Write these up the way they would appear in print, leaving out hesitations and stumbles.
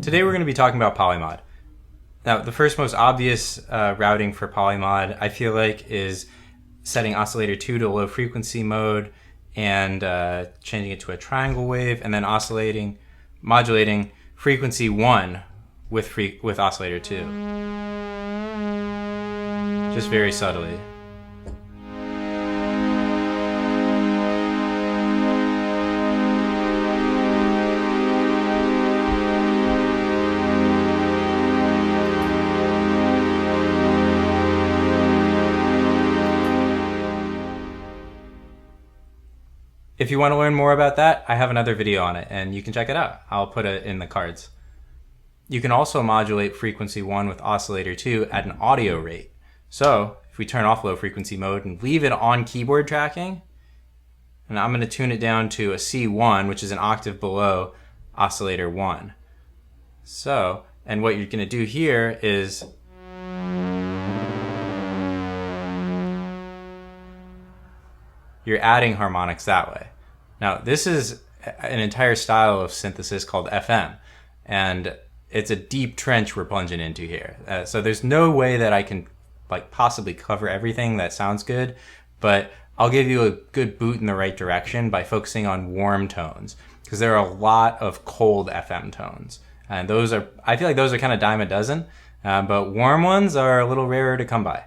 Today we're going to be talking about polymod. Now, the first most obvious routing for polymod, I feel like, is setting oscillator 2 to low frequency mode and changing it to a triangle wave, and then modulating frequency 1 with oscillator 2. Just very subtly. If you want to learn more about that, I have another video on it, and you can check it out. I'll put it in the cards. You can also modulate frequency 1 with oscillator 2 at an audio rate. So if we turn off low frequency mode and leave it on keyboard tracking, and I'm going to tune it down to a C1, which is an octave below oscillator 1. So, and what you're going to do here is you're adding harmonics that way. Now, this is an entire style of synthesis called FM, and it's a deep trench we're plunging into here. So there's no way that I can possibly cover everything that sounds good, but I'll give you a good boot in the right direction by focusing on warm tones, because there are a lot of cold FM tones, and I feel like those are kind of dime a dozen, but warm ones are a little rarer to come by.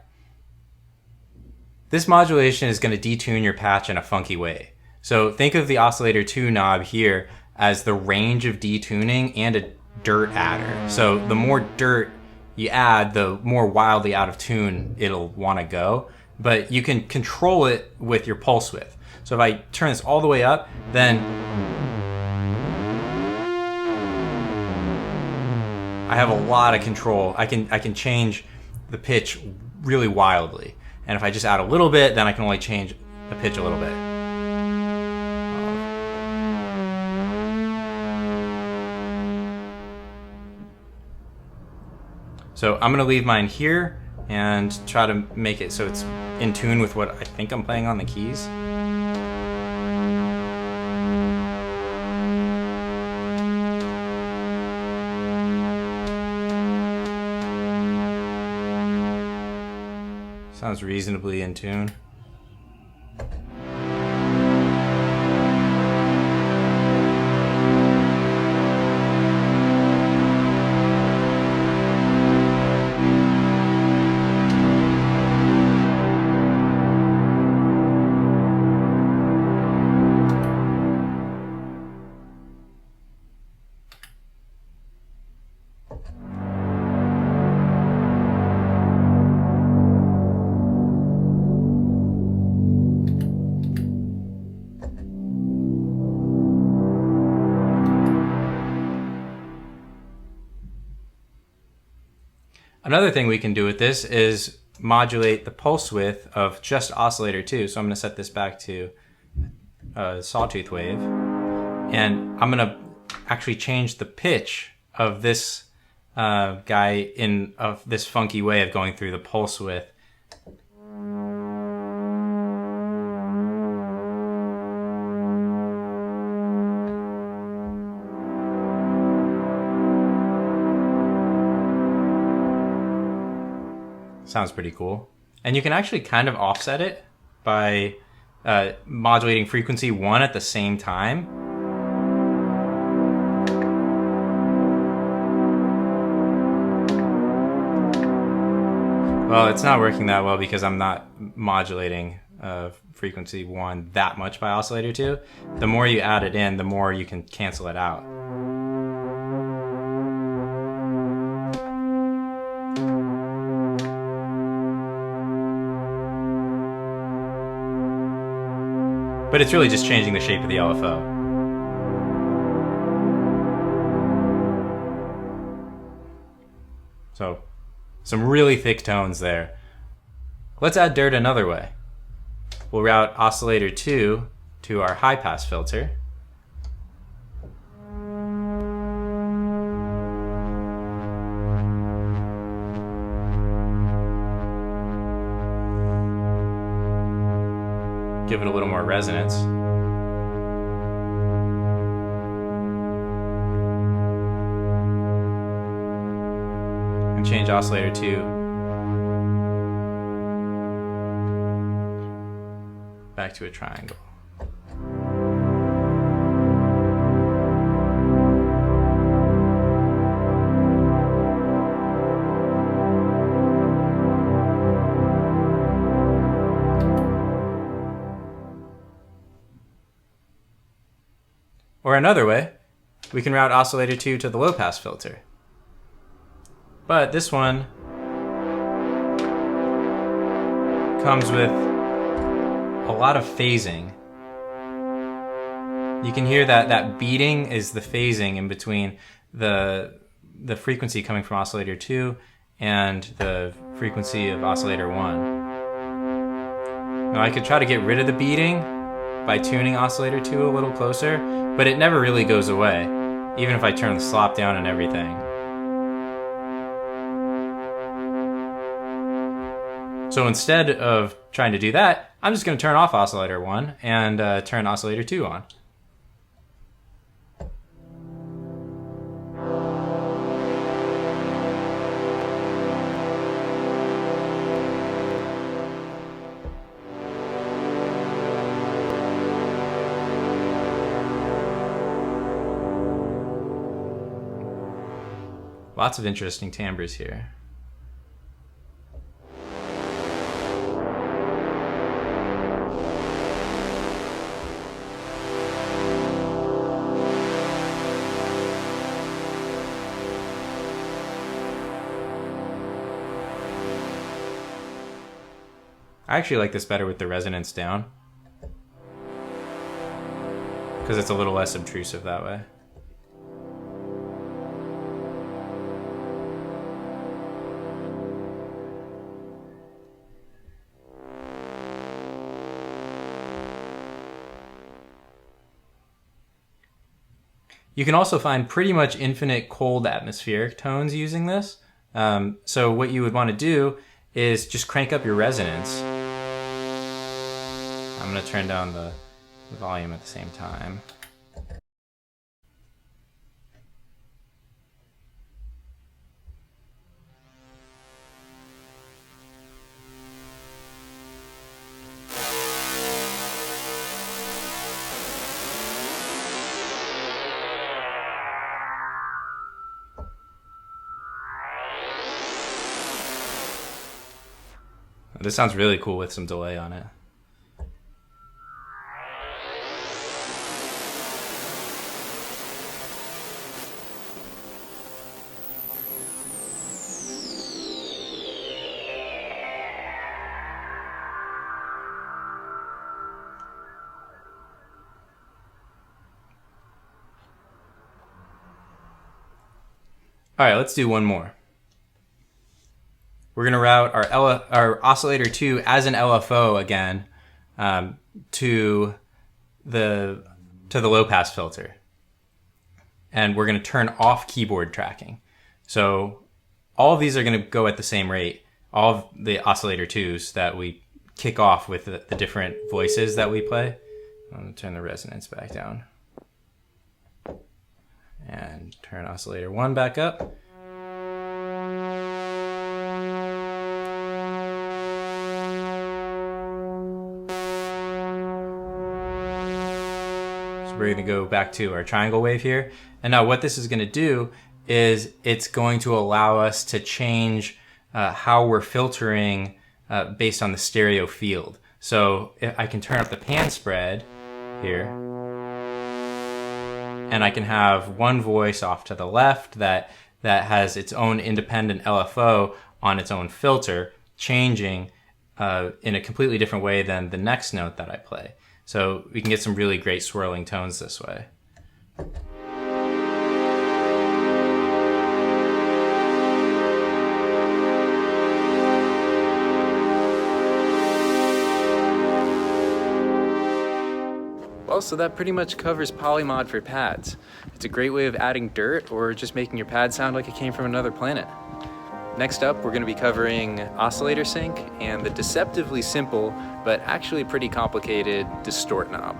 This modulation is going to detune your patch in a funky way. So think of the oscillator 2 knob here as the range of detuning and a dirt adder. So the more dirt you add, the more wildly out of tune it'll want to go. But you can control it with your pulse width. So if I turn this all the way up, then I have a lot of control. I can change the pitch really wildly. And if I just add a little bit, then I can only change the pitch a little bit. So I'm going to leave mine here and try to make it so it's in tune with what I think I'm playing on the keys. Sounds reasonably in tune. Another thing we can do with this is modulate the pulse width of just oscillator 2. So I'm going to set this back to a sawtooth wave. And I'm going to actually change the pitch of this guy of this funky way of going through the pulse width. Sounds pretty cool. And you can actually kind of offset it by modulating frequency 1 at the same time. Well, it's not working that well because I'm not modulating frequency 1 that much by oscillator 2. The more you add it in, the more you can cancel it out. But it's really just changing the shape of the LFO. So, some really thick tones there. Let's add dirt another way. We'll route oscillator 2 to our high pass filter. Give it a little more resonance. change oscillator 2 back to a triangle. Or another way, we can route oscillator 2 to the low pass filter. But this one comes with a lot of phasing. You can hear that beating is the phasing in between the frequency coming from oscillator 2 and the frequency of oscillator 1. Now I could try to get rid of the beating by tuning oscillator 2 a little closer, but it never really goes away, even if I turn the slop down and everything. So instead of trying to do that, I'm just going to turn off oscillator 1 and turn oscillator 2 on. Lots of interesting timbres here. I actually like this better with the resonance down, because it's a little less obtrusive that way. You can also find pretty much infinite cold atmospheric tones using this. So what you would want to do is just crank up your resonance. I'm going to turn down the volume at the same time. This sounds really cool with some delay on it. All right, let's do one more. We're going to route our oscillator 2 as an LFO again to the low pass filter. And we're going to turn off keyboard tracking. So all of these are going to go at the same rate. All of the oscillator 2s that we kick off with the different voices that we play. I'm going to turn the resonance back down. And turn oscillator 1 back up. We're going to go back to our triangle wave here. And now what this is going to do is it's going to allow us to change how we're filtering based on the stereo field. So if I can turn up the pan spread here, and I can have one voice off to the left that has its own independent LFO on its own filter, changing in a completely different way than the next note that I play. So we can get some really great swirling tones this way. Well, so that pretty much covers polymod for pads. It's a great way of adding dirt or just making your pad sound like it came from another planet. Next up, we're going to be covering oscillator sync and the deceptively simple but actually pretty complicated distort knob.